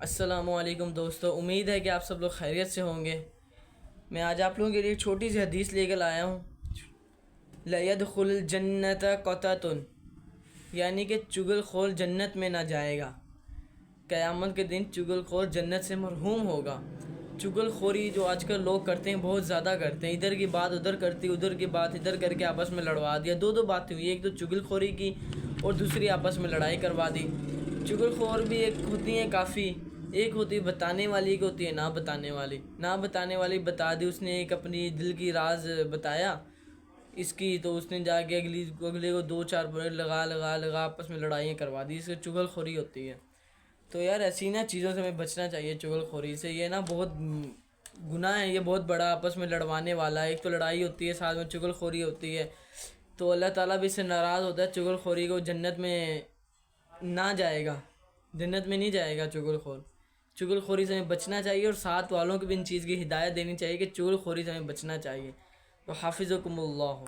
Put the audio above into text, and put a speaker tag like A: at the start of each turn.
A: السلام علیکم دوستو، امید ہے کہ آپ سب لوگ خیریت سے ہوں گے۔ میں آج آپ لوگوں کے لیے ایک چھوٹی سی حدیث لے کر آیا ہوں۔ لَيَدْخُلُ الْجَنَّةَ قَطَةٌ، یعنی کہ چغل خور جنت میں نہ جائے گا۔ قیامت کے دن چغل خور جنت سے محروم ہوگا۔ چغل خوری جو آج کل لوگ کرتے ہیں بہت زیادہ کرتے ہیں، ادھر کی بات ادھر کرتی، ادھر کی بات ادھر کر کے آپس میں لڑوا دیا۔ دو باتیں ہوئی، ایک تو چغل خوری کی اور دوسری آپس میں لڑائی کروا دی۔ چغل خور بھی ایک ہوتی ہیں کافی، ایک ہوتی ہے بتانے والی، ایک ہوتی ہے نہ بتانے والی۔ نہ بتانے والی بتا دی، اس نے ایک اپنی دل کی راز بتایا اس کی، تو اس نے جا کے اگلے کو دو چار برے لگا آپس میں لڑائیاں کروا دی۔ اس سے چغل خوری ہوتی ہے۔ تو یار ایسی نا چیزوں سے ہمیں بچنا چاہیے، چغل خوری سے۔ یہ نا بہت گناہ ہے، یہ بہت بڑا آپس میں لڑوانے والا ہے۔ ایک تو لڑائی ہوتی ہے، ساتھ میں چغل خوری ہوتی ہے، تو اللہ تعالیٰ بھی اس سے ناراض ہوتا ہے۔ چغل خوری کو جنت میں نہ جائے گا، جنت میں نہیں جائے گا چغل خور۔ چغل خوری سے ہمیں بچنا چاہیے، اور ساتھ والوں کو بھی ان چیز کی ہدایت دینی چاہیے کہ چغل خوری سے ہمیں بچنا چاہیے۔ تو حافظکم اللہ۔